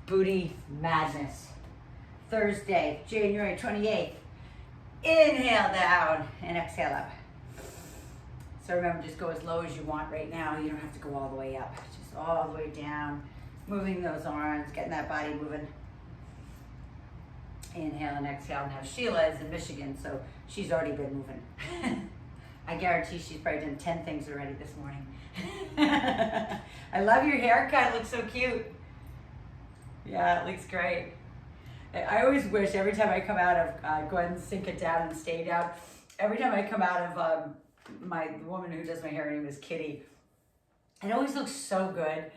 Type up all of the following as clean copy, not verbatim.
Booty Madness. Thursday, January 28th. Inhale down and exhale up. So remember, just go as low as you want right now. You don't have to go all the way up. Just all the way down. Moving those arms, getting that body moving. Inhale and exhale. Now Sheila is in Michigan, so she's already been moving. I guarantee she's probably done 10 things already this morning. I love your haircut, it looks so cute. Yeah, it looks great. I always wish every time I come out of, go ahead and sink it down and stay down. Every time I come out of the woman who does my hair, her name is Kitty, it always looks so good.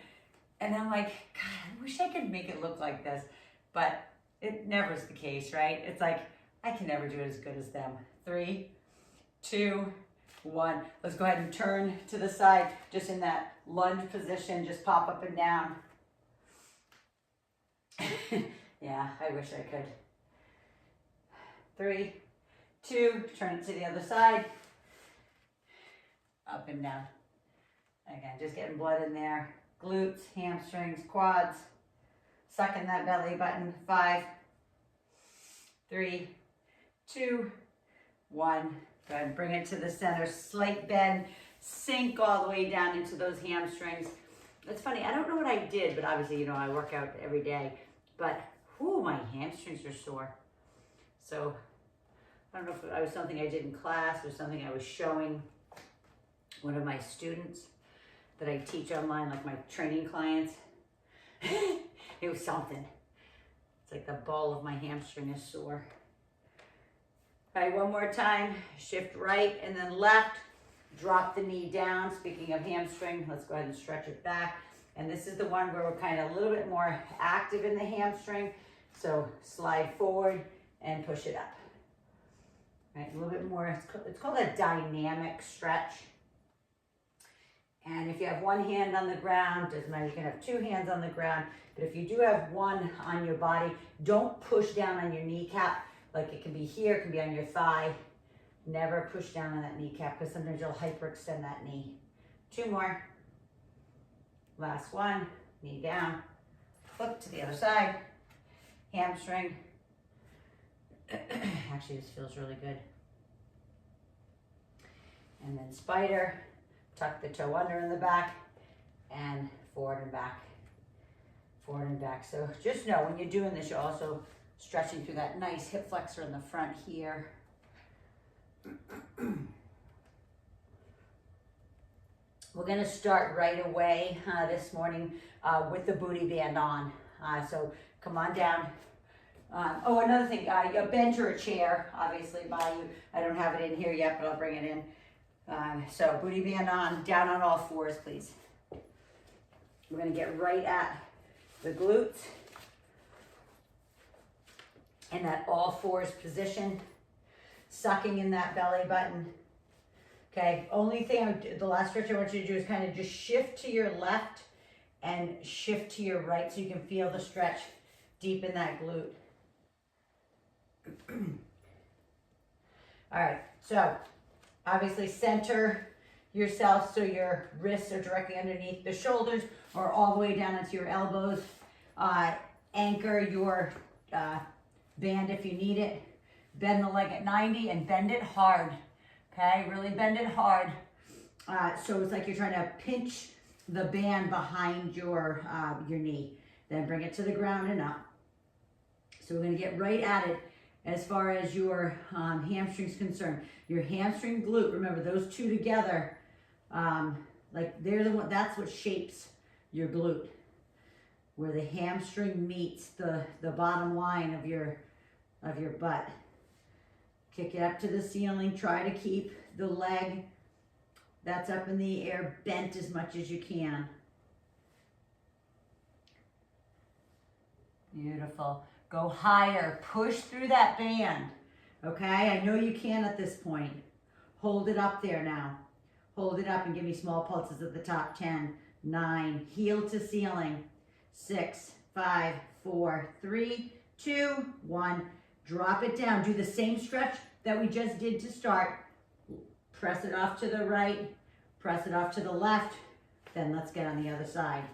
And I'm like, God, I wish I could make it look like this. But it never is the case, right? It's like, I can never do it as good as them. 3, 2, 1. Let's go ahead and turn to the side, just in that lunge position, just pop up and down. Yeah, I wish I could. 3, 2, turn it to the other side. Up and down. Again, just getting blood in there. Glutes, hamstrings, quads. Sucking that belly button. 5, 3, 2, 1. Go ahead and bring it to the center. Slight bend. Sink all the way down into those hamstrings. It's funny, I don't know what I did, but obviously, you know, I work out every day. But, whoo, my hamstrings are sore. So, I don't know if it was something I did in class or something I was showing one of my students that I teach online, like my training clients. It was something. It's like the ball of my hamstring is sore. All right, one more time. Shift right and then left. Drop the knee down. Speaking of hamstring, let's go ahead and stretch it back. And this is the one where we're kind of a little bit more active in the hamstring. So slide forward and push it up. All right, a little bit more. It's called a dynamic stretch. And if you have one hand on the ground, doesn't matter, you can have 2 hands on the ground. But if you do have one on your body, don't push down on your kneecap. Like it can be here, it can be on your thigh. Never push down on that kneecap because sometimes you'll hyperextend that knee. 2 more. Last one, knee down. Flip to the other side. Hamstring. Actually, this feels really good. And then spider. Tuck the toe under in the back and forward and back. Forward and back. So just know when you're doing this, you're also stretching through that nice hip flexor in the front here. We're going to start right away this morning with the booty band on. So come on down. Oh, another thing, a bench or a chair, obviously, by you. I don't have it in here yet, but I'll bring it in. So booty band on, down on all 4s, please. We're going to get right at the glutes and that all 4s position, sucking in that belly button. Okay, only thing, the last stretch I want you to do is kind of just shift to your left and shift to your right so you can feel the stretch deep in that glute. All right, so obviously center yourself so your wrists are directly underneath the shoulders or all the way down into your elbows. Anchor your band if you need it. Bend the leg at 90 and bend it hard. Okay, really bend it hard. So it's like you're trying to pinch the band behind your knee. Then bring it to the ground and up. So we're gonna get right at it as far as your hamstring's concerned. Your hamstring glute, remember those 2 together, like they're the one, that's what shapes your glute. Where the hamstring meets the bottom line of your butt. Kick it up to the ceiling. Try to keep the leg that's up in the air bent as much as you can. Beautiful. Go higher. Push through that band. Okay? I know you can at this point. Hold it up there now. Hold it up and give me small pulses at the top. 10, 9, heel to ceiling. 6, 5, 4, 3, 2, 1. Drop it down. Do the same stretch that we just did to start. Press it off to the right. Press it off to the left. Then let's get on the other side.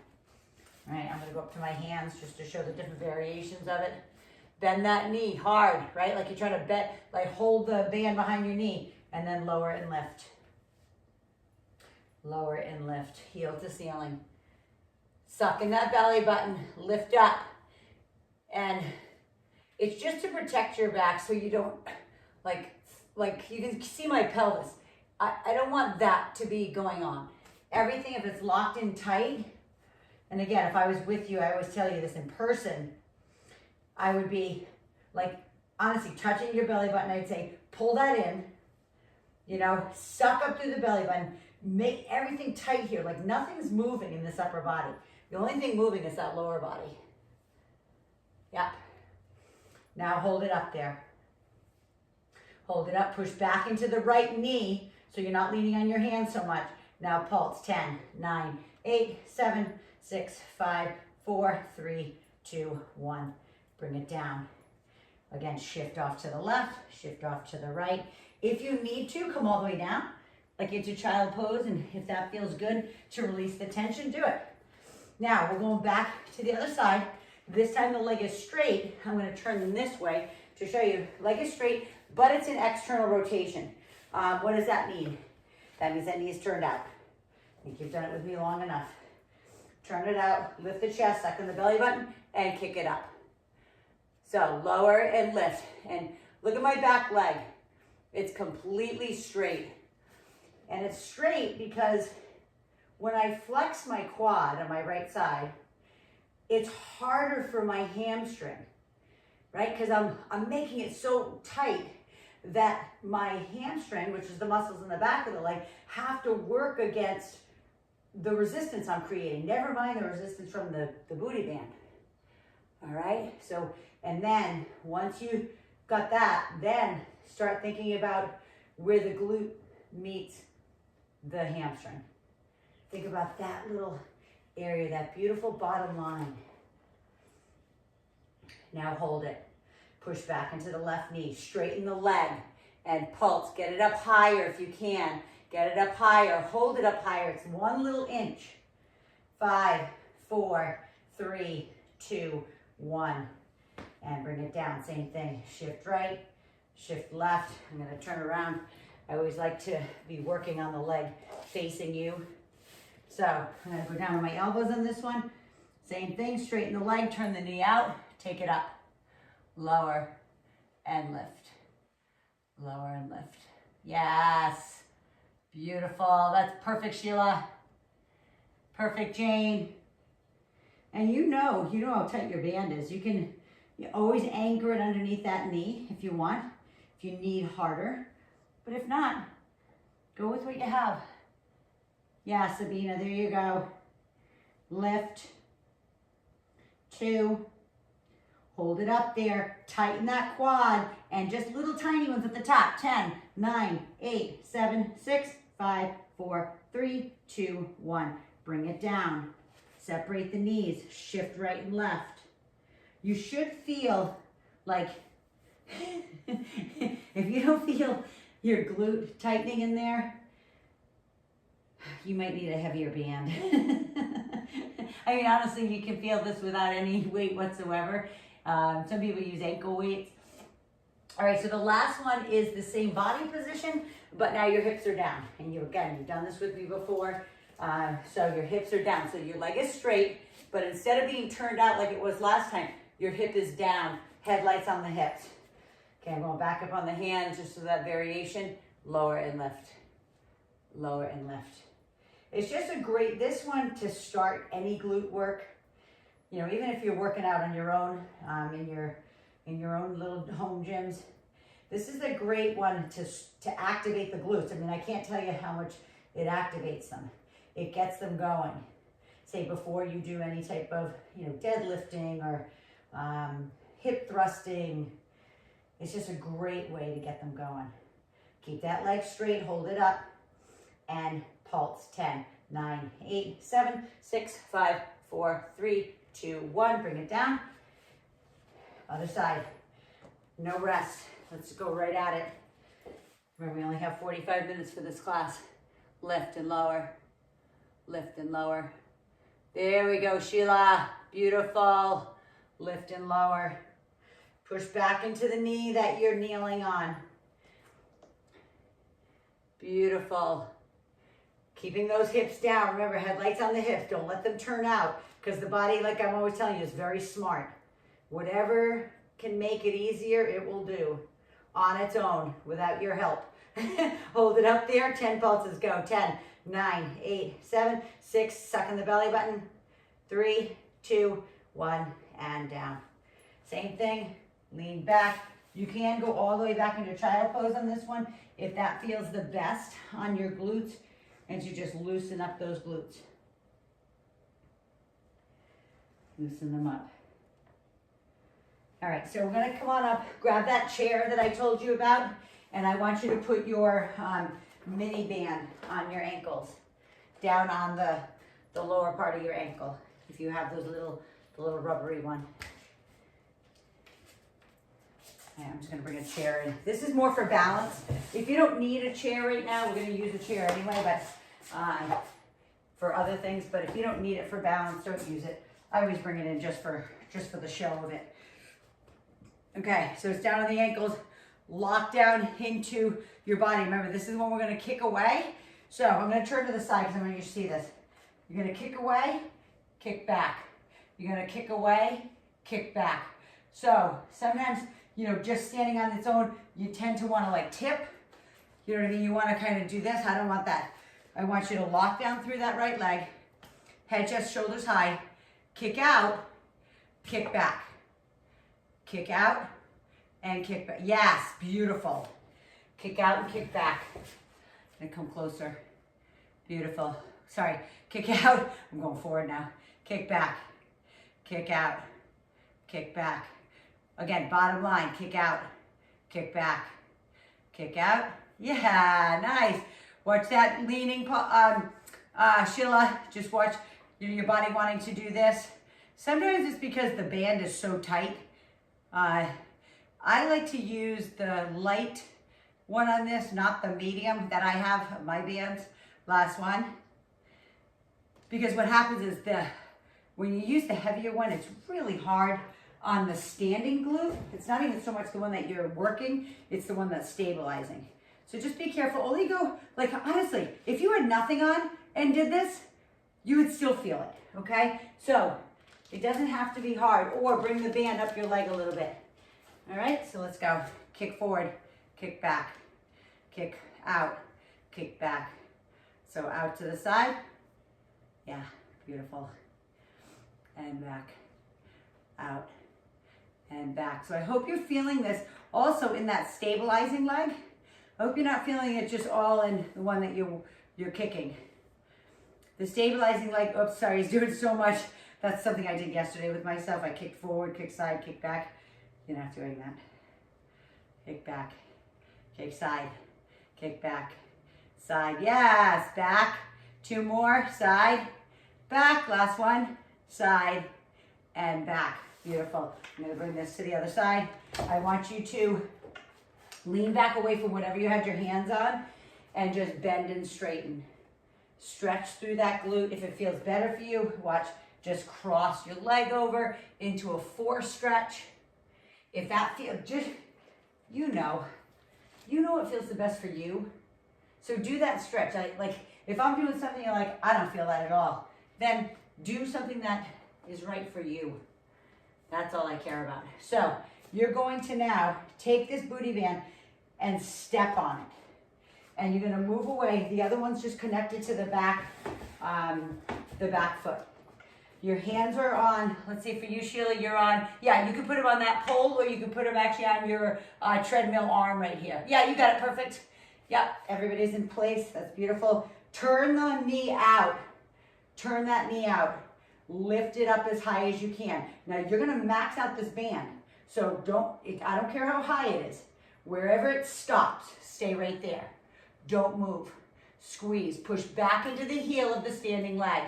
All right, I'm gonna go up to my hands just to show the different variations of it. Bend that knee hard, right? Like you're trying to bend, like hold the band behind your knee, and then lower and lift. Lower and lift, heel to ceiling. Suck in that belly button, lift up. And it's just to protect your back so you don't, like you can see my pelvis. I don't want that to be going on. Everything, if it's locked in tight, and again, if I was with you, I always tell you this in person, I would be like, honestly, touching your belly button, I'd say, pull that in, you know, suck up through the belly button, make everything tight here, like nothing's moving in this upper body. The only thing moving is that lower body. Yep. Now hold it up there. Hold it up, push back into the right knee so you're not leaning on your hands so much. Now pulse, 10, 9, 8, 7, 6, 5, 4, 3, 2, 1. Bring it down. Again, shift off to the left, shift off to the right. If you need to, come all the way down, like into child pose, and if that feels good to release the tension, do it. Now, we're going back to the other side. This time the leg is straight. I'm going to turn them this way to show you. Leg is straight, but it's an external rotation. What does that mean? That means that knee is turned out. I think you've done it with me long enough. Turn it out, lift the chest, suck in the belly button, and kick it up. So lower and lift. And look at my back leg. It's completely straight. And it's straight because when I flex my quad on my right side, it's harder for my hamstring, right? Because I'm making it so tight that my hamstring, which is the muscles in the back of the leg, have to work against the resistance I'm creating. Never mind the resistance from the booty band. All right? So, and then once you got that, then start thinking about where the glute meets the hamstring. Think about that little area, that beautiful bottom line. Now hold it. Push back into the left knee. Straighten the leg and pulse. Get it up higher if you can. Get it up higher. Hold it up higher. It's 1 little inch. 5, 4, 3, 2, 1. And bring it down. Same thing. Shift right, shift left. I'm going to turn around. I always like to be working on the leg facing you. So I'm going to go down on my elbows on this one. Same thing. Straighten the leg. Turn the knee out. Take it up. Lower and lift. Lower and lift. Yes. Beautiful. That's perfect, Sheila. Perfect, Jane. And you know how tight your band is. You always anchor it underneath that knee if you want, if you need harder. But if not, go with what you have. Yeah, Sabina, there you go. Lift. 2. Hold it up there. Tighten that quad. And just little tiny ones at the top. 10, 9, 8, 7, 6, 5, 4, 3, 2, 1. Bring it down. Separate the knees. Shift right and left. You should feel like, if you don't feel your glute tightening in there, you might need a heavier band. I mean, honestly, you can feel this without any weight whatsoever. Some people use ankle weights. All right, so the last one is the same body position, but now your hips are down. And you've done this with me before. So your hips are down. So your leg is straight, but instead of being turned out like it was last time, your hip is down, headlights on the hips. Okay, I'm going back up on the hands just so that variation. Lower and lift. Lower and lift. It's just this one to start any glute work. You know, even if you're working out on your own, in your own little home gyms, this is a great one to activate the glutes. I mean, I can't tell you how much it activates them. It gets them going. Say before you do any type of, deadlifting or hip thrusting. It's just a great way to get them going. Keep that leg straight, hold it up, and pulse. 10, 9, 8, 7, 6, 5, 4, 3, 2, 1. Bring it down. Other side. No rest. Let's go right at it. Remember, we only have 45 minutes for this class. Lift and lower. Lift and lower. There we go, Sheila. Beautiful. Lift and lower. Push back into the knee that you're kneeling on. Beautiful. Keeping those hips down. Remember, headlights on the hips. Don't let them turn out, because the body, like I'm always telling you, is very smart. Whatever can make it easier, it will do on its own without your help. Hold it up there. 10 pulses. Go. 10, 9, 8, 7, 6. Suck in the belly button. 3, 2, 1, and down. Same thing. Lean back. You can go all the way back into child pose on this one if that feels the best on your glutes, and to just loosen up those glutes. Loosen them up. All right, so we're gonna come on up, grab that chair that I told you about, and I want you to put your mini band on your ankles, down on the lower part of your ankle, if you have those the little rubbery one. Okay, I'm just gonna bring a chair in. This is more for balance. If you don't need a chair right now, we're gonna use a chair anyway, but for other things. But if you don't need it for balance, don't use it. I always bring it in just for the show of it. Okay, so it's down on the ankles, lock down into your body. Remember, this is when we're gonna kick away. So I'm gonna turn to the side because I want you to see this. You're gonna kick away, kick back. You're gonna kick away, kick back. So sometimes, you know, just standing on its own, you tend to want to like tip. You know what I mean? You want to kind of do this. I don't want that. I want you to lock down through that right leg. Head, chest, shoulders high. Kick out, kick back. Kick out and kick back. Yes, beautiful. Kick out and kick back. And come closer. Beautiful. Sorry, kick out. I'm going forward now. Kick back, kick out, kick back. Again, bottom line, kick out, kick back, kick out. Yeah, nice. Watch that leaning, Sheila. Just watch your body wanting to do this. Sometimes it's because the band is so tight. I like to use the light one on this, not the medium that I have, my bands, last one. Because what happens is when you use the heavier one, it's really hard on the standing glute. It's not even so much the one that you're working, it's the one that's stabilizing. So just be careful. Only go, like honestly, if you had nothing on and did this, you would still feel it, okay? So it doesn't have to be hard, or bring the band up your leg a little bit. All right, so let's go. Kick forward, kick back, kick out, kick back. So out to the side. Yeah, beautiful. And back, out, and back. So I hope you're feeling this also in that stabilizing leg. I hope you're not feeling it just all in the one that you're kicking. The stabilizing leg, oops, sorry, is doing so much. That's something I did yesterday with myself. I kicked forward, kick side, kick back. You're not doing that. Kick back, kick side, kick back, side. Yes, back. 2 more, side, back. Last one, side, and back. Beautiful. I'm gonna bring this to the other side. I want you to lean back away from whatever you had your hands on and just bend and straighten. Stretch through that glute. If it feels better for you, watch, just cross your leg over into a 4 stretch. If that feels, just, you know what feels the best for you. So do that stretch. Like, if I'm doing something you're like, I don't feel that at all, then do something that is right for you. That's all I care about. So you're going to now take this booty band and step on it. And you're gonna move away. The other one's just connected to the back foot. Your hands are on, let's see, for you, Sheila, you're on, yeah, you can put them on that pole, or you can put them actually on your treadmill arm right here. Yeah, you got it, perfect. Yep, everybody's in place, that's beautiful. Turn the knee out. Turn that knee out. Lift it up as high as you can. Now you're gonna max out this band. So I don't care how high it is. Wherever it stops, stay right there. Don't move. Squeeze, push back into the heel of the standing leg.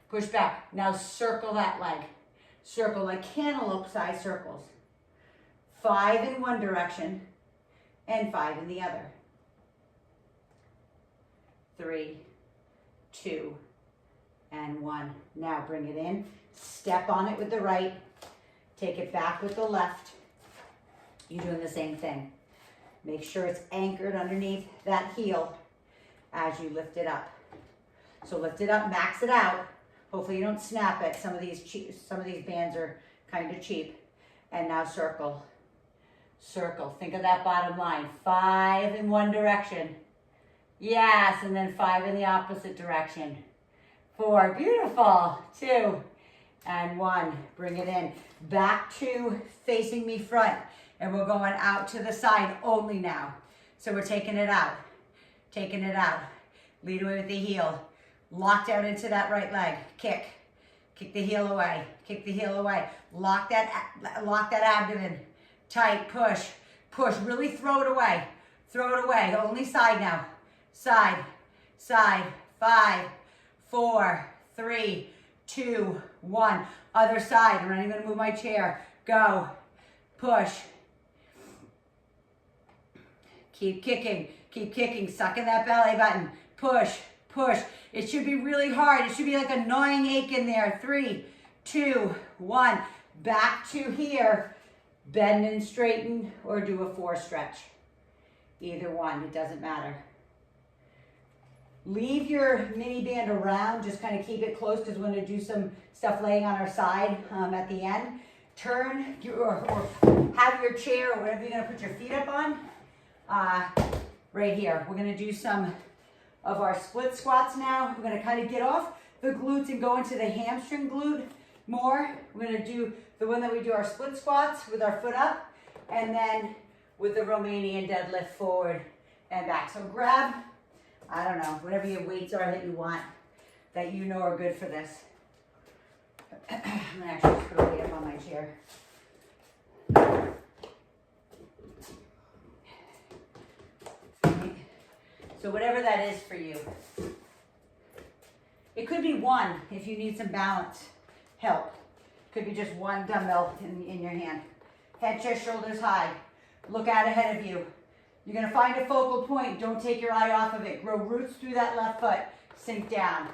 Push back. Now circle that leg. Circle like cantaloupe size circles. 5 in one direction and 5 in the other. 3, 2, and 1. Now bring it in, step on it with the right, take it back with the left. You're doing the same thing. Make sure it's anchored underneath that heel as you lift it up. So lift it up, max it out. Hopefully you don't snap it. Some of these bands are kind of cheap. And now circle, circle. Think of that bottom line. 5 in one direction. Yes, and then 5 in the opposite direction. 4, beautiful. 2, and 1. Bring it in. Back to facing me front. And we're going out to the side only now. So we're taking it out. Taking it out. Lead away with the heel. Lock down into that right leg. Kick. Kick the heel away. Kick the heel away. Lock that abdomen. Tight. Push. Push. Really throw it away. Throw it away. Only side now. Side. Side. 5, 4, 3, 2, 1. Other side. I'm not even going to move my chair. Go. Push. Keep kicking. Keep kicking. Suck in that belly button. Push. Push. It should be really hard. It should be like a gnawing ache in there. 3, 2, 1. Back to here. Bend and straighten or do a 4 stretch. Either one. It doesn't matter. Leave your mini band around. Just kind of keep it close because we're going to do some stuff laying on our side at the end. Turn or have your chair or whatever you're going to put your feet up on. Right here. We're going to do some of our split squats now. We're going to kind of get off the glutes and go into the hamstring glute more. We're going to do the one that we do our split squats with our foot up and then with the Romanian deadlift forward and back. So grab, I don't know, whatever your weights are that you want, that you know are good for this. I'm going to actually just put a weight up on my chair. So whatever that is for you. It could be 1 if you need some balance help. Could be just 1 dumbbell in your hand. Head, chest, shoulders high. Look out ahead of you. You're going to find a focal point. Don't take your eye off of it. Grow roots through that left foot. Sink down.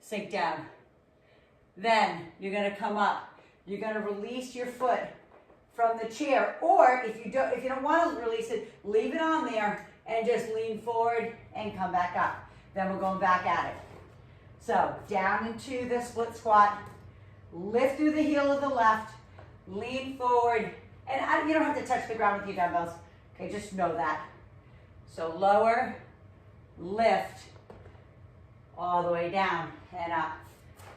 Sink down. Then you're going to come up. You're going to release your foot from the chair. Or if you don't want to release it, leave it on there and just lean forward and come back up. Then we're going back at it. So down into the split squat. Lift through the heel of the left. Lean forward. And you don't have to touch the ground with your dumbbells. Okay, just know that. So lower, lift, all the way down and up.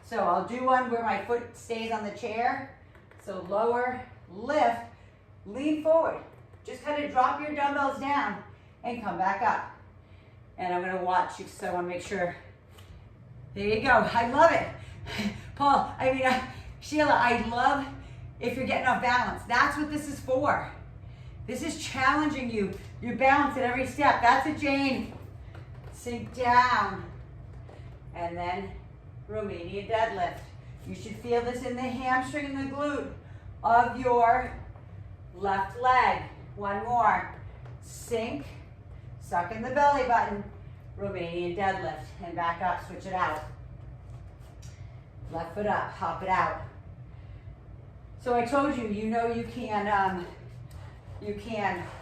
So I'll do one where my foot stays on the chair. So lower, lift, lean forward. Just kind of drop your dumbbells down and come back up. And I'm going to watch you, so I want to make sure. There you go. I love it. Paul, Sheila, I love if you're getting off balance. That's what this is for. This is challenging you. You're balanced at every step. That's it, Jane. Sink down. And then Romanian deadlift. You should feel this in the hamstring and the glute of your left leg. One more. Sink. Suck in the belly button. Romanian deadlift. And back up. Switch it out. Left foot up. Hop it out. So I told you, you can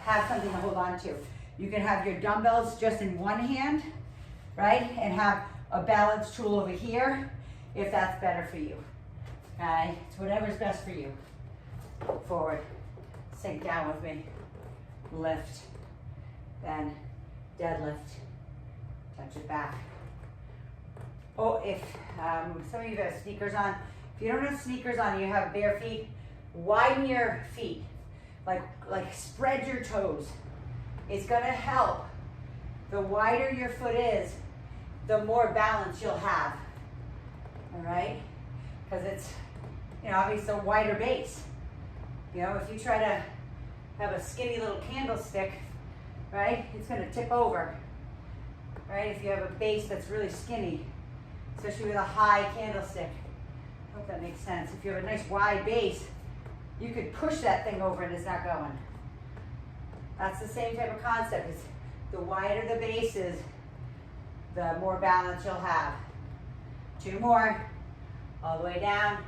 have something to hold on to. You can have your dumbbells just in one hand, right? And have a balance tool over here, if that's better for you. Okay, it's whatever's best for you. Forward, sink down with me. Lift, then deadlift, touch it back. Oh, if some of you have sneakers on, if you don't have sneakers on, you have bare feet, widen your feet. Like spread your toes. It's gonna help. The wider your foot is, the more balance you'll have. All right? Because it's, obviously a wider base. If you try to have a skinny little candlestick, right, it's gonna tip over. Right? If you have a base that's really skinny, especially with a high candlestick. I hope that makes sense. If you have a nice wide base, you could push that thing over and it's not going. That's the same type of concept. It's the wider the base is, the more balance you'll have. 2 more. All the way down.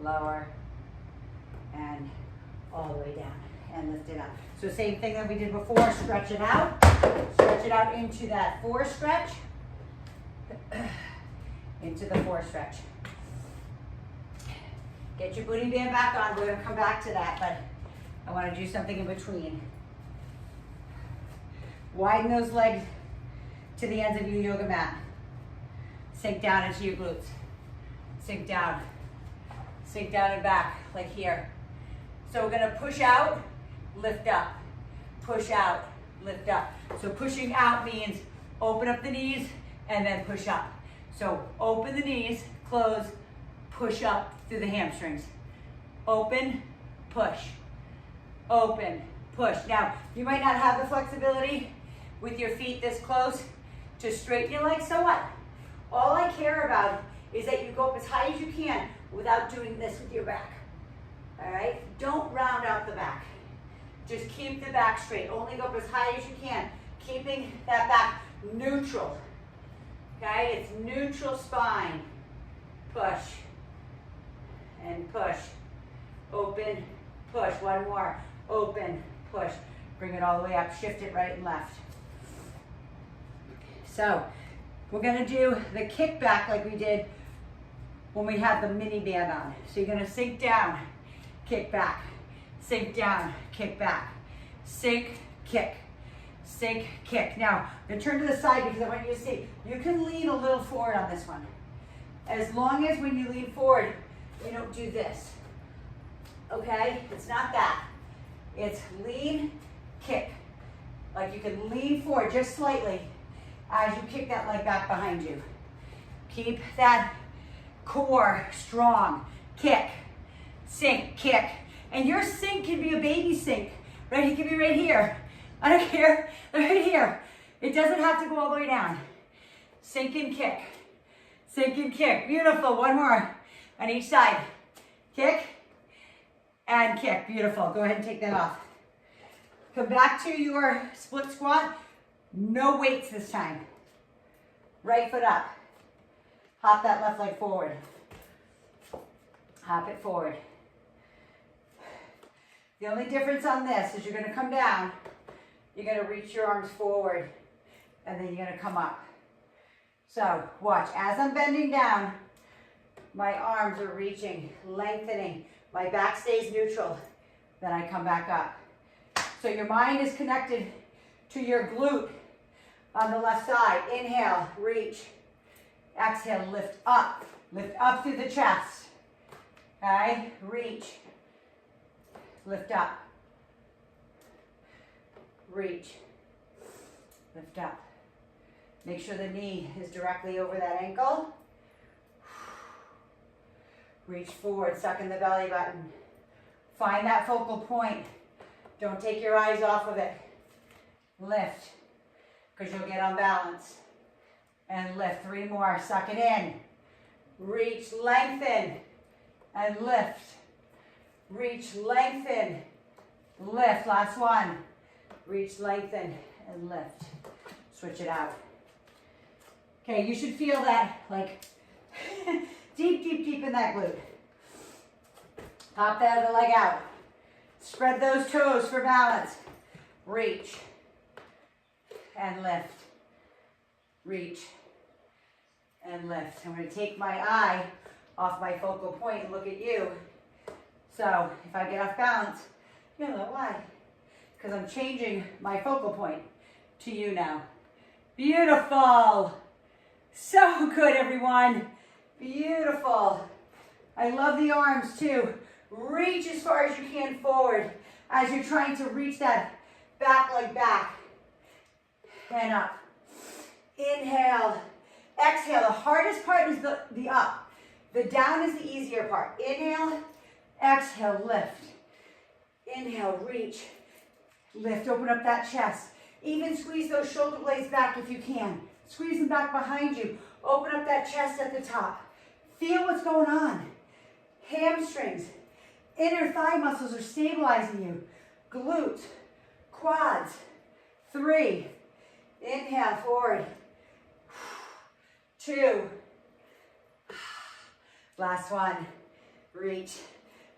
Lower. And all the way down. And lift it up. So same thing that we did before. Stretch it out. Stretch it out into that 4 stretch. Into the 4 stretch. Get your booty band back on. We're going to come back to that, but I want to do something in between. Widen those legs to the ends of your yoga mat. Sink down into your glutes. Sink down. Sink down and back, like here. So we're going to push out, lift up. Push out, lift up. So pushing out means open up the knees and then push up. So open the knees, close, push up through the hamstrings. Open, push. Open, push. Now, you might not have the flexibility with your feet this close to straighten your legs, so what? All I care about is that you go up as high as you can without doing this with your back. All right? Don't round out the back. Just keep the back straight. Only go up as high as you can, keeping that back neutral. Okay? It's neutral spine. Push. And push. Open, push. One more. Open, push. Bring it all the way up. Shift it right and left. So, we're going to do the kick back like we did when we had the mini band on. So you're going to sink down, kick back, sink down, kick back, sink, kick, sink, kick. Now, I'm going to turn to the side because I want you to see, you can lean a little forward on this one. As long as when you lean forward, you don't do this. Okay? It's not that. It's lean, kick. Like you can lean forward just slightly as you kick that leg back behind you. Keep that core strong. Kick, sink, kick. And your sink can be a baby sink, right? It can be right here. I don't care, right here. It doesn't have to go all the way down. Sink and kick, sink and kick. Beautiful, one more on each side. Kick and kick, beautiful. Go ahead and take that off. Come back to your split squat. No weights this time. Right foot up. Hop that left leg forward. Hop it forward. The only difference on this is you're going to come down, you're going to reach your arms forward, and then you're going to come up. So watch, as I'm bending down, my arms are reaching, lengthening, my back stays neutral, then I come back up. So your mind is connected to your glute on the left side. Inhale, reach. Exhale, lift up through the chest. Okay, reach. Lift up. Reach. Lift up. Make sure the knee is directly over that ankle. Reach forward, suck in the belly button. Find that focal point. Don't take your eyes off of it. Lift, because you'll get unbalanced. And lift. 3 more. Suck it in. Reach, lengthen, and lift. Reach, lengthen, lift. Last one. Reach, lengthen, and lift. Switch it out. Okay, you should feel that like deep, deep, deep in that glute. Pop that other leg out. Spread those toes for balance. Reach and lift. Reach and lift. I'm going to take my eye off my focal point and look at you. So if I get off balance, you'll know why. Because I'm changing my focal point to you now. Beautiful. So good, everyone. Beautiful. I love the arms too. Reach as far as you can forward as you're trying to reach that back leg back. And up. Inhale. Exhale. The hardest part is the up. The down is the easier part. Inhale. Exhale. Lift. Inhale. Reach. Lift. Open up that chest. Even squeeze those shoulder blades back if you can. Squeeze them back behind you. Open up that chest at the top. Feel what's going on. Hamstrings. Inner thigh muscles are stabilizing you. Glutes. Quads. 3. Inhale, forward. 2. Last one. Reach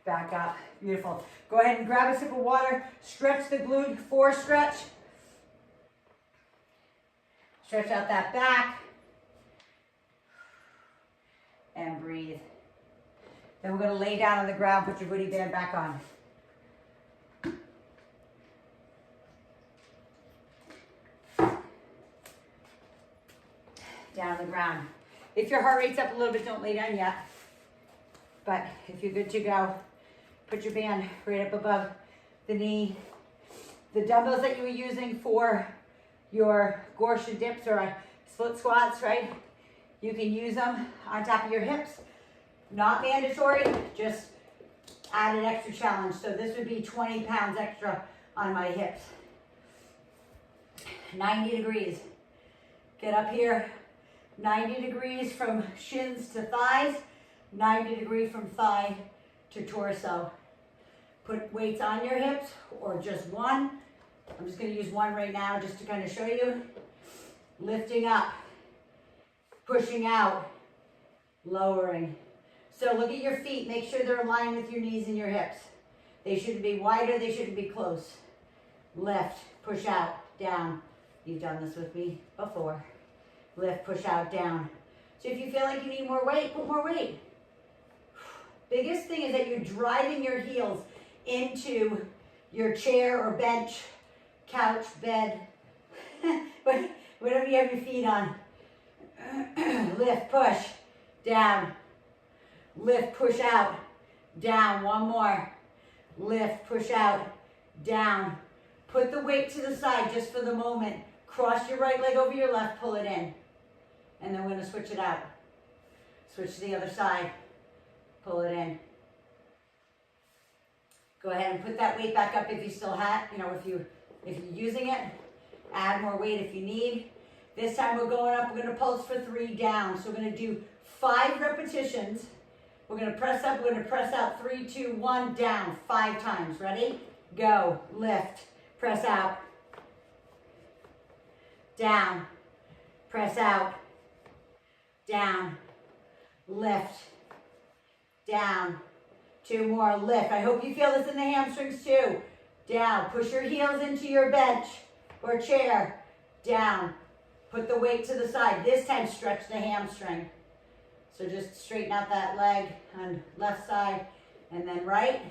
back up. Beautiful. Go ahead and grab a sip of water. Stretch the glute. 4 stretch. Stretch out that back. And breathe. Then we're going to lay down on the ground. Put your booty band back on. Down on the ground. If your heart rate's up a little bit, don't lay down yet. But if you're good to go, put your band right up above the knee. The dumbbells that you were using for your Gorsha dips or split squats, right? You can use them on top of your hips. Not mandatory, just add an extra challenge. So this would be 20 pounds extra on my hips. 90 degrees. Get up here. 90 degrees from shins to thighs. 90 degrees from thigh to torso. Put weights on your hips or just one. I'm just going to use one right now just to kind of show you. Lifting up, pushing out, lowering. So look at your feet. Make sure they're aligned with your knees and your hips. They shouldn't be wider. They shouldn't be close. Lift, push out, down. You've done this with me before. Lift, push out, down. So if you feel like you need more weight, put more weight. Biggest thing is that you're driving your heels into your chair or bench, couch, bed, whatever you have your feet on. Lift, push, down. Lift, push out, down. One more. Lift, push out, down. Put the weight to the side just for the moment. Cross your right leg over your left, pull it in. And then we're going to switch it out. Switch to the other side. Pull it in. Go ahead and put that weight back up if you still have, if you're using it. Add more weight if you need. This time we're going up. We're going to pulse for 3 down. So we're going to do 5 repetitions. We're going to press up. We're going to press out. 3, 2, 1, down. 5 times. Ready? Go. Lift. Press out. Down. Press out. Down. Lift. Down. 2 more. Lift. I hope you feel this in the hamstrings too. Down. Push your heels into your bench or chair. Down. Put the weight to the side. This time stretch the hamstring. So just straighten out that leg on left side and then right.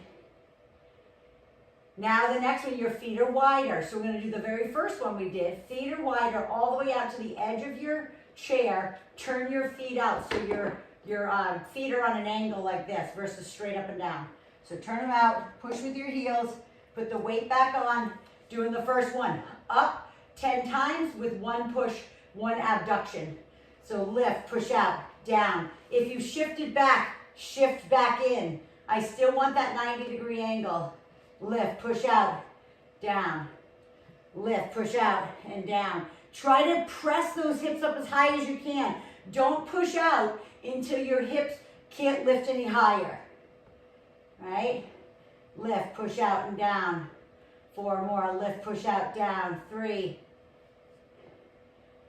Now the next one, your feet are wider. So we're going to do the very first one we did. Feet are wider all the way out to the edge of your chair. Turn your feet out so your feet are on an angle like this versus straight up and down. So turn them out, push with your heels, put the weight back on. Doing the first one. Up 10 times with 1 push, 1 abduction. So lift, push out, down. If you shifted back, shift back in. I still want that 90-degree angle. Lift, push out, down. Lift, push out, and down. Try to press those hips up as high as you can. Don't push out until your hips can't lift any higher. Right? Lift, push out, and down. 4 more. Lift, push out, down. 3,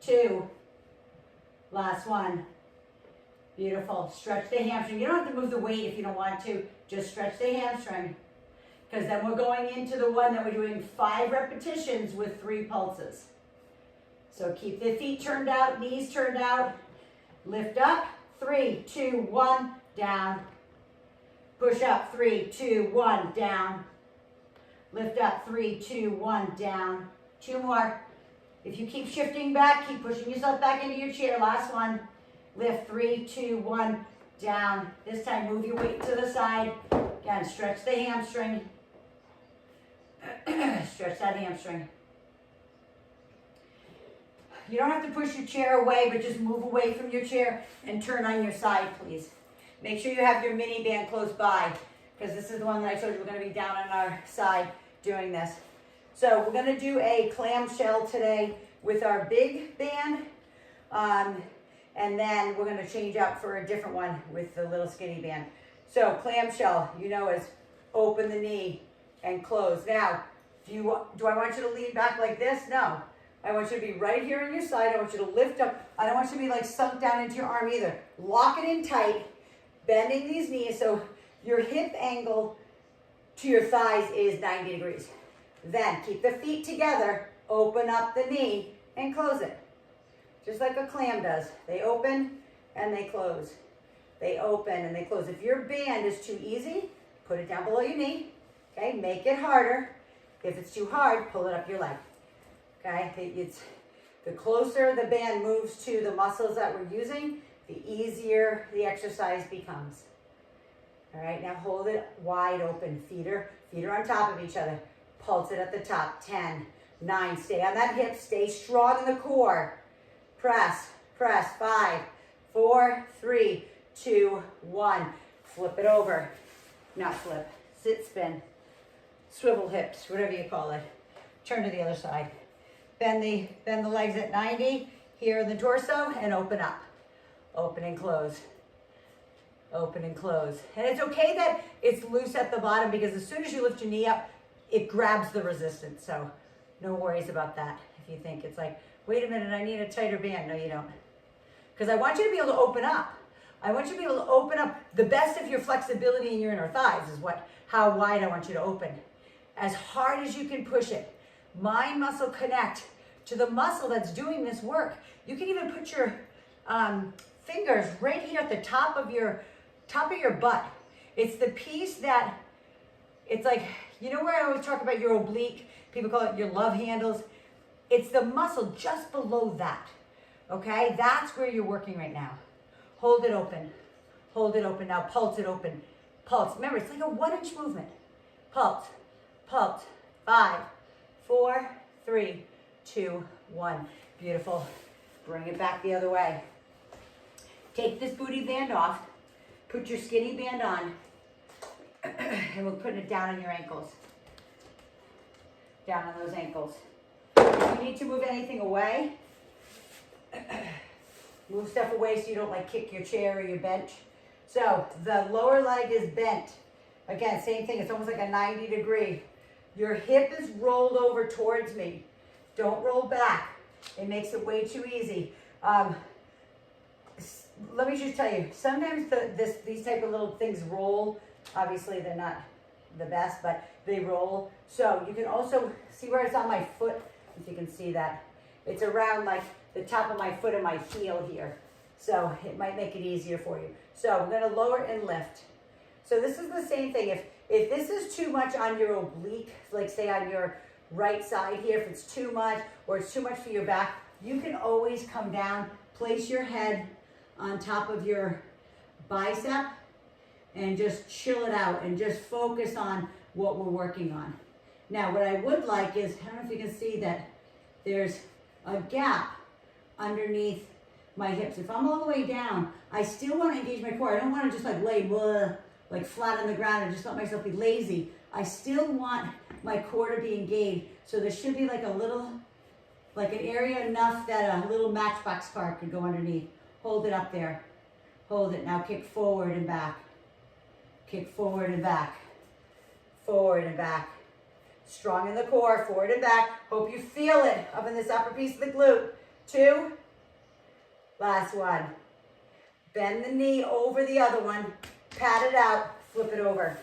2. Last one. Beautiful. Stretch the hamstring. You don't have to move the weight if you don't want to. Just stretch the hamstring. Because then we're going into the one that we're doing 5 repetitions with 3 pulses. So keep the feet turned out, knees turned out. Lift up. 3, 2, 1, down. Push up. 3, 2, 1, down. Lift up. 3, 2, 1, down. 2 more. If you keep shifting back, keep pushing yourself back into your chair. Last one. Lift. 3, 2, 1, down. This time move your weight to the side. Again, stretch the hamstring. Stretch that hamstring. You don't have to push your chair away, but just move away from your chair and turn on your side, please. Make sure you have your mini band close by, because this is the one that I told you we're going to be down on our side doing this. So we're going to do a clamshell today with our big band, and then we're going to change up for a different one with the little skinny band. So clamshell, is open the knee and close. Now, do I want you to lean back like this? No. I want you to be right here on your side. I want you to lift up. I don't want you to be like sunk down into your arm either. Lock it in tight, bending these knees so your hip angle to your thighs is 90 degrees. Then keep the feet together, open up the knee and close it. Just like a clam does. They open and they close. They open and they close. If your band is too easy, put it down below your knee. Okay, make it harder. If it's too hard, pull it up your leg. Okay, it's the closer the band moves to the muscles that we're using, the easier the exercise becomes. All right, now hold it wide open. Feet are on top of each other. Pulse it at the top. 10, 9, stay on that hip. Stay strong in the core. Press, press. 5, 4, 3, 2, 1. Flip it over. Not flip. Sit, spin. Swivel hips, whatever you call it. Turn to the other side. Bend the legs at 90 here in the torso and open up. Open and close. Open and close. And it's okay that it's loose at the bottom because as soon as you lift your knee up, it grabs the resistance. So no worries about that. If you think it's like, wait a minute, I need a tighter band. No, you don't. Because I want you to be able to open up. I want you to be able to open up. The best of your flexibility in your inner thighs is how wide I want you to open. As hard as you can push it. Mind muscle connect to the muscle that's doing this work. You can even put your fingers right here at the top of your butt. It's the piece that, it's like, you know where I always talk about your oblique? People call it your love handles. It's the muscle just below that, okay? That's where you're working right now. Hold it open. Hold it open. Now pulse it open. Pulse. Remember, it's like a 1-inch movement. Pulse. Pulse. 5, 4, 3, 2, 1. Beautiful. Bring it back the other way. Take this booty band off. Put your skinny band on. And we'll put it down on your ankles. Down on those ankles. If you need to move anything away, move stuff away so you don't like kick your chair or your bench. So the lower leg is bent. Again, same thing. It's almost like a 90 degree. Your hip is rolled over towards me. Don't roll back. It makes it way too easy. Let me just tell you, sometimes these type of little things roll. Obviously, they're not the best, but they roll. So you can also see where it's on my foot, if you can see that. It's around like the top of my foot and my heel here. So it might make it easier for you. So I'm going to lower and lift. So this is the same thing. If this is too much on your oblique, like say on your right side here, if it's too much or it's too much for your back, you can always come down, place your head on top of your bicep and just chill it out and just focus on what we're working on. Now, what I would like is, I don't know if you can see that there's a gap underneath my hips. If I'm all the way down, I still want to engage my core. I don't want to just like lay like flat on the ground and just let myself be lazy. I still want my core to be engaged. So there should be like a little, like an area enough that a little matchbox car could go underneath. Hold it up there. Hold it. Now kick forward and back. Kick forward and back. Forward and back. Strong in the core, forward and back. Hope you feel it up in this upper piece of the glute. 2. Last one. Bend the knee over the other one. Pat it out. Flip it over.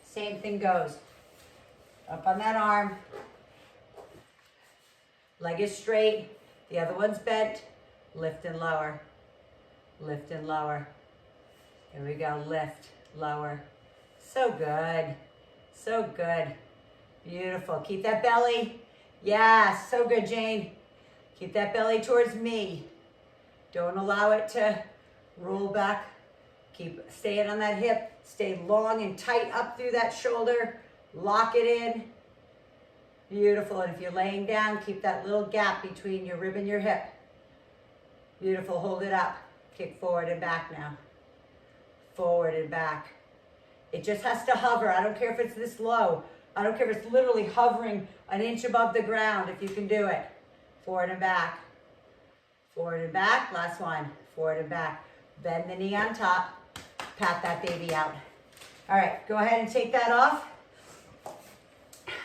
Same thing goes. Up on that arm. Leg is straight. The other one's bent. Lift and lower. Lift and lower. Here we go. Lift, lower. So good. So good. Beautiful. Keep that belly. Yes. So good, Jane. Keep that belly towards me. Don't allow it to roll back. Keep staying on that hip. Stay long and tight up through that shoulder. Lock it in. Beautiful. And if you're laying down, keep that little gap between your rib and your hip. Beautiful. Hold it up. Kick forward and back now. Forward and back. It just has to hover. I don't care if it's this low. I don't care if it's literally hovering an inch above the ground if you can do it. Forward and back. Forward and back. Last one. Forward and back. Bend the knee on top. Pat that baby out. All right, go ahead and take that off.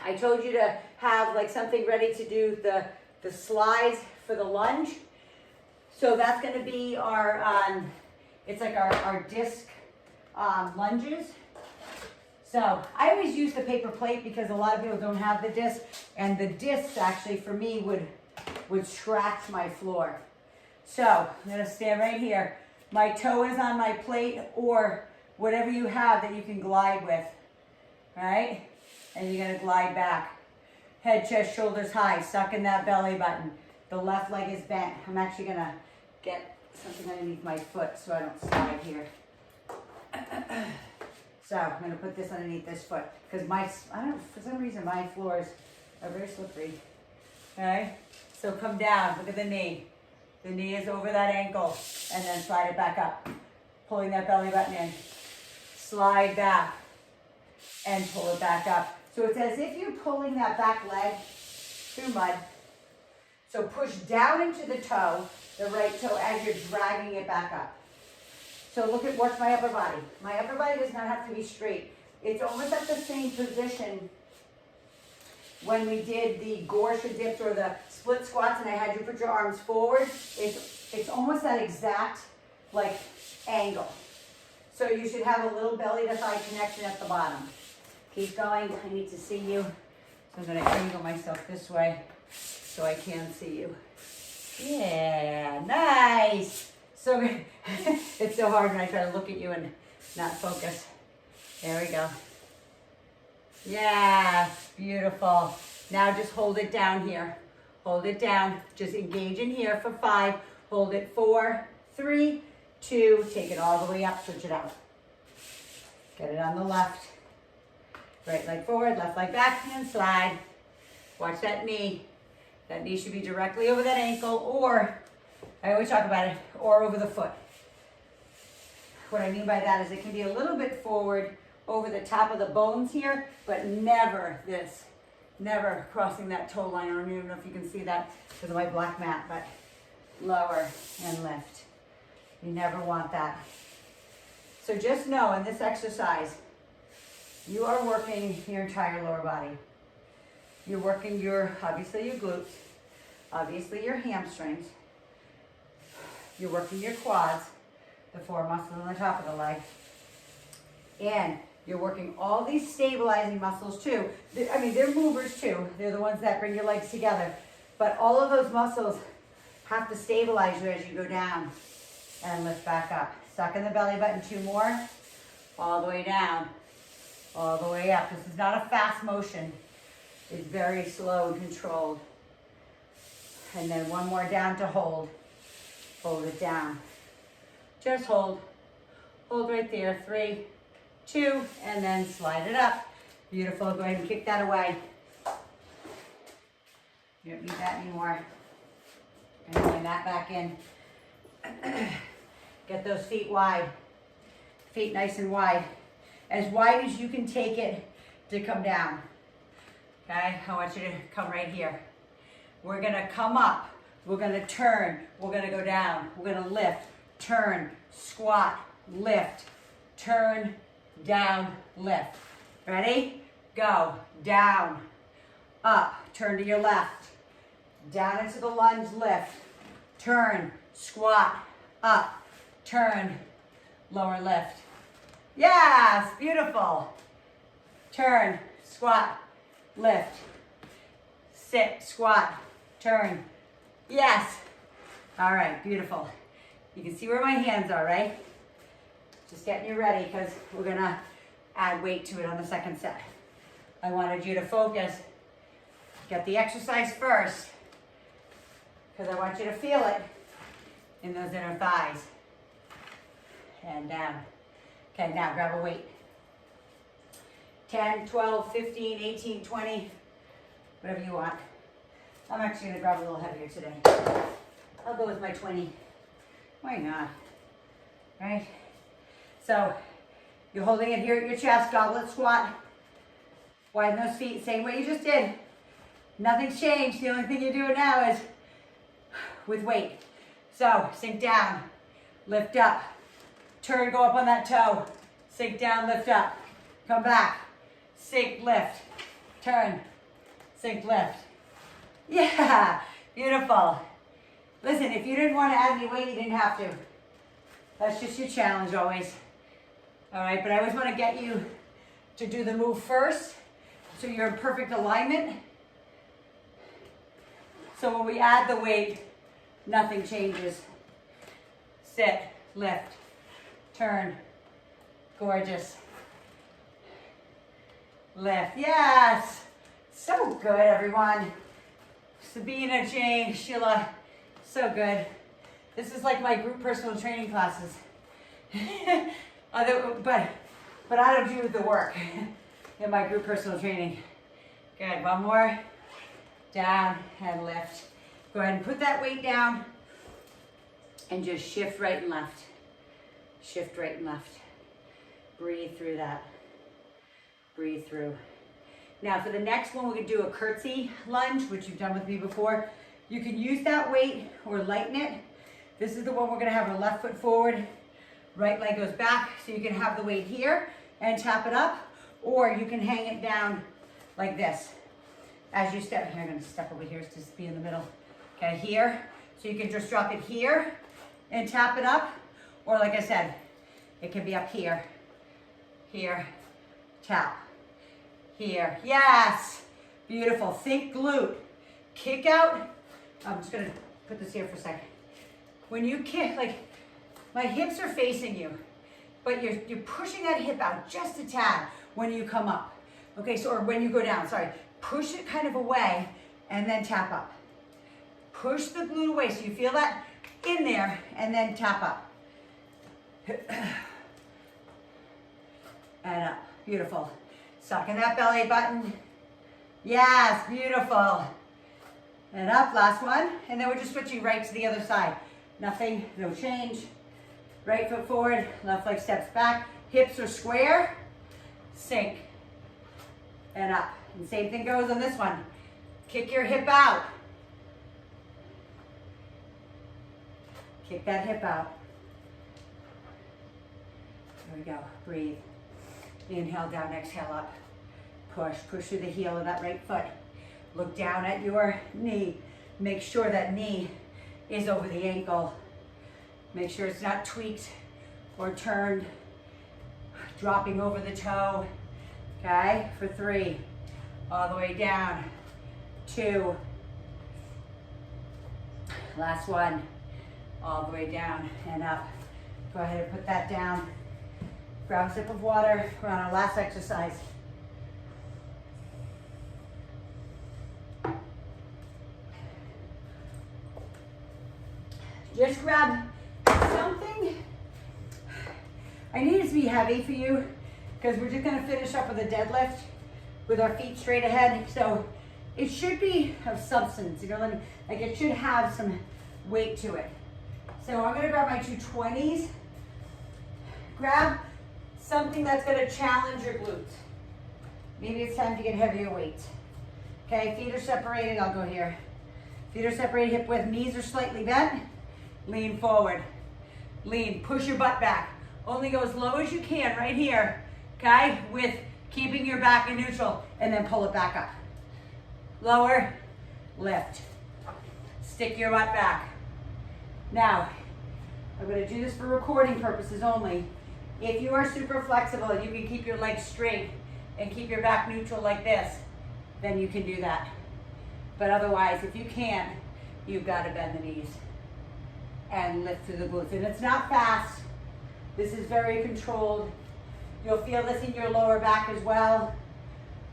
I told you to have like something ready to do the slides for the lunge. So that's gonna be our, it's like our disc lunges. So I always use the paper plate because a lot of people don't have the disc, and the discs actually for me would scratch my floor. So I'm gonna stand right here. My toe is on my plate or whatever you have that you can glide with, right? And you're gonna glide back. Head, chest, shoulders high, suck in that belly button. The left leg is bent. I'm actually gonna get something underneath my foot so I don't slide here. So I'm gonna put this underneath this foot because for some reason my floors are very slippery. Okay, so come down, look at the knee. The knee is over that ankle and then slide it back up. Pulling that belly button in. Slide back and pull it back up. So it's as if you're pulling that back leg through mud. So push down into the toe, the right toe, as you're dragging it back up. So look at what's my upper body. My upper body does not have to be straight. It's almost at the same position when we did the Gorsha dips or the split squats and I had you put your arms forward. It's almost that exact like angle. So you should have a little belly to thigh connection at the bottom. Keep going, I need to see you. So I'm gonna angle myself this way so I can see you. Yeah, nice. So it's so hard when I try to look at you and not focus. There we go. Yeah, beautiful. Now just hold it down here. Hold it down. Just engage in here for 5. Hold it 4, 3, 2. Take it all the way up. Switch it out. Get it on the left. Right leg forward, left leg back, and slide. Watch that knee. That knee should be directly over that ankle, or, I always talk about it, or over the foot. What I mean by that is it can be a little bit forward over the top of the bones here, but never this. Never crossing that toe line. I don't even know if you can see that because of my black mat, but lower and lift. You never want that. So just know in this exercise, you are working your entire lower body. You're working obviously your glutes, obviously your hamstrings. You're working your quads, the 4 muscles on the top of the leg. And you're working all these stabilizing muscles too. I mean, they're movers too. They're the ones that bring your legs together. But all of those muscles have to stabilize you as you go down and lift back up. Suck in the belly button, 2 more. All the way down, all the way up. This is not a fast motion. It's very slow and controlled. And then 1 more down to hold. Hold it down. Just hold. Hold right there. 3, 2, and then slide it up. Beautiful. Go ahead and kick that away. You don't need that anymore. And bring that back in. Get those feet wide. Feet nice and wide. As wide as you can take it to come down. Okay, I want you to come right here. We're gonna come up. We're gonna turn. We're gonna go down. We're gonna lift, turn, squat, lift, turn, down, lift. Ready? Go. Down, up, turn to your left. Down into the lunge, lift, turn, squat, up, turn, lower lift. Yes, beautiful. Turn, squat, lift, sit, squat, turn. Yes. All right, beautiful. You can see where my hands are, right? Just getting you ready because we're gonna add weight to it on the second set. I wanted you to focus, get the exercise first, because I want you to feel it in those inner thighs. And down. Okay, now grab a weight. 10, 12, 15, 18, 20, whatever you want. I'm actually gonna grab a little heavier today. I'll go with my 20. Why not? Right? So, you're holding it here at your chest, goblet squat. Widen those feet, same way you just did. Nothing's changed. The only thing you're doing now is with weight. So, sink down, lift up, turn, go up on that toe, sink down, lift up, come back, sink, lift, turn, sink, lift. Yeah, beautiful. Listen, if you didn't want to add any weight, you didn't have to. That's just your challenge always. All right, but I always want to get you to do the move first so you're in perfect alignment. So when we add the weight, nothing changes. Sit, lift, turn. Gorgeous. Lift. Yes. So good, everyone. Sabina, Jane, Sheila. So good. This is like my group personal training classes. But I don't do the work in my group personal training. Good. One more. Down and lift. Go ahead and put that weight down and just shift right and left. Shift right and left. Breathe through that. Breathe through. Now for the next one, we're gonna do a curtsy lunge, which you've done with me before. You can use that weight or lighten it. This is the one we're gonna have our left foot forward, right leg goes back, so you can have the weight here and tap it up, or you can hang it down like this. As you step, here, I'm gonna step over here to be in the middle. Okay, here. So you can just drop it here and tap it up, or like I said, it can be up here, here, tap, here. Yes, beautiful. Think glute. Kick out. I'm just gonna put this here for a second. When you kick, like my hips are facing you, but you're pushing that hip out just a tad when you come up. Okay, so, or when you go down, sorry. Push it kind of away and then tap up. Push the glute away so you feel that in there and then tap up. And up, beautiful. Suck in that belly button. Yes, beautiful. And up, last one. And then we're just switching right to the other side. Nothing, no change. Right foot forward, left leg steps back. Hips are square, sink, and up. And same thing goes on this one. Kick your hip out. Kick that hip out. There we go, breathe. Inhale down, exhale up. Push, push through the heel of that right foot. Look down at your knee. Make sure that knee is over the ankle. Make sure it's not tweaked or turned, dropping over the toe. Okay, for 3, all the way down, 2, last one, all the way down and up. Go ahead and put that down. Grab a sip of water. We're on our last exercise. Just grab something. I need it to be heavy for you because we're just going to finish up with a deadlift with our feet straight ahead. So it should be of substance, you know, like it should have some weight to it. So I'm going to grab my 2 20s. Grab something that's going to challenge your glutes. Maybe it's time to get heavier weights. Okay, feet are separated. I'll go here. Feet are separated, hip width, knees are slightly bent. Lean forward. Lean, push your butt back. Only go as low as you can right here, okay? With keeping your back in neutral, and then pull it back up. Lower, lift. Stick your butt back. Now, I'm gonna do this for recording purposes only. If you are super flexible and you can keep your legs straight and keep your back neutral like this, then you can do that. But otherwise, if you can't, you've got to bend the knees and lift through the glutes. And it's not fast. This is very controlled. You'll feel this in your lower back as well.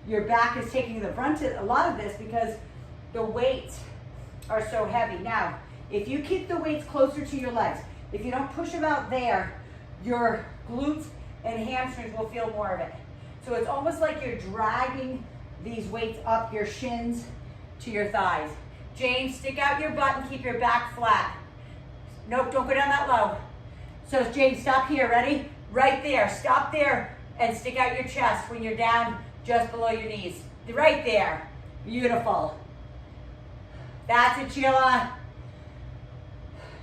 Your back is taking the brunt of a lot of this because the weights are so heavy. Now, if you keep the weights closer to your legs, if you don't push them out there, your glutes and hamstrings will feel more of it. So it's almost like you're dragging these weights up your shins to your thighs. James, stick out your butt and keep your back flat. Nope, don't go down that low. So James, stop here, ready? Right there, stop there and stick out your chest when you're down just below your knees. Right there, beautiful. That's it, Sheila.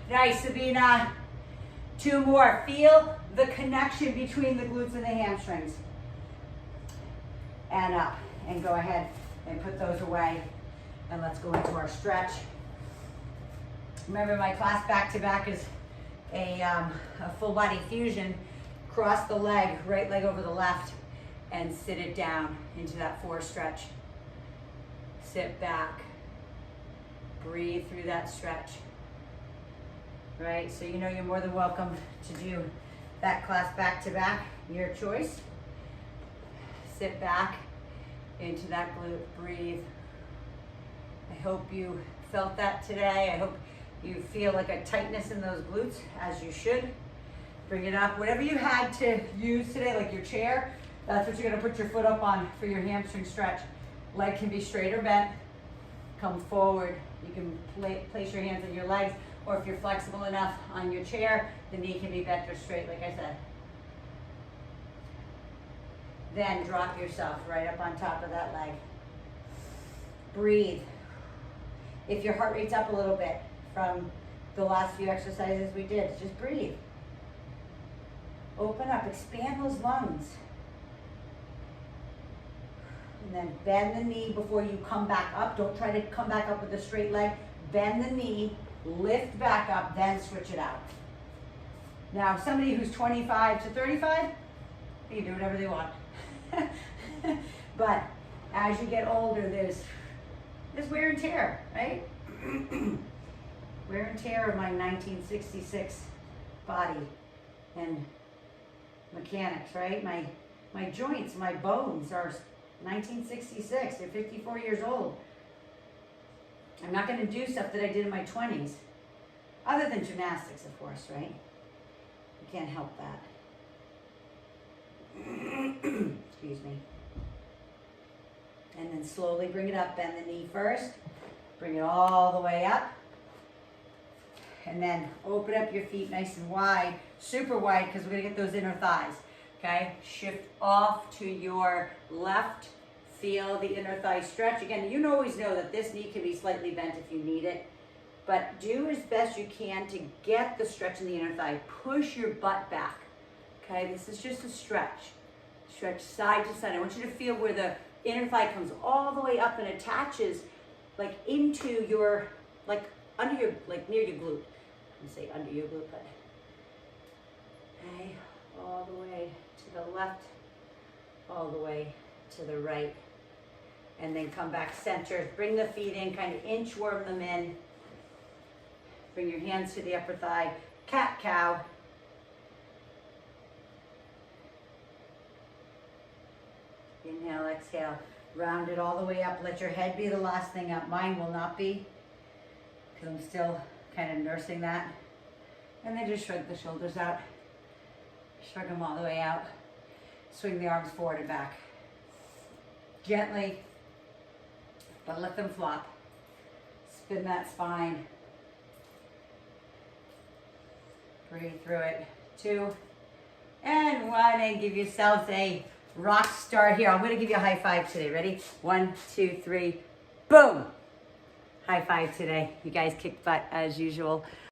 Nice, Sabina. 2 more, feel the connection between the glutes and the hamstrings. And up, and go ahead, and put those away. And let's go into our stretch. Remember, my class back-to-back is a full body fusion. Cross the leg, right leg over the left, and sit it down into that 4 stretch. Sit back. Breathe through that stretch. Right, so you know you're more than welcome to do that class back-to-back, your choice. Sit back into that glute, breathe. I hope you felt that today. I hope you feel like a tightness in those glutes, as you should. Bring it up. Whatever you had to use today, like your chair, that's what you're gonna put your foot up on for your hamstring stretch. Leg can be straight or bent. Come forward. You can place your hands on your legs, or if you're flexible enough on your chair, the knee can be bent or straight, like I said. Then drop yourself right up on top of that leg. Breathe. If your heart rate's up a little bit from the last few exercises we did, just breathe. Open up, expand those lungs. And then bend the knee before you come back up. Don't try to come back up with a straight leg. Bend the knee, lift back up, then switch it out. Now, somebody who's 25 to 35, they can do whatever they want. But as you get older, there's wear and tear, right? Wear and tear of my 1966 body and mechanics, right? My joints, my bones are 1966. They're 54 years old. I'm not going to do stuff that I did in my 20s, other than gymnastics, of course, right? You can't help that. Excuse me. And then slowly bring it up. Bend the knee first. Bring it all the way up. And then open up your feet nice and wide, super wide, because we're going to get those inner thighs. Okay? Shift off to your left. Feel the inner thigh stretch. Again, you always know that this knee can be slightly bent if you need it. But do as best you can to get the stretch in the inner thigh. Push your butt back. Okay? This is just a stretch. Stretch side to side. I want you to feel where the inner thigh comes all the way up and attaches like into your, like under your, like near your glute. I'm gonna say under your glute, but okay, all the way to the left, all the way to the right. And then come back center. Bring the feet in, kind of inchworm them in. Bring your hands to the upper thigh. Cat-cow. Inhale, exhale. Round it all the way up. Let your head be the last thing up. Mine will not be, because I'm still kind of nursing that. And then just shrug the shoulders out. Shrug them all the way out. Swing the arms forward and back. Gently, but let them flop. Spin that spine. Breathe through it. 2 and 1, and give yourselves a rock star here. I'm going to give you a high five today. Ready? 1, 2, 3. Boom! High five today. You guys kicked butt as usual.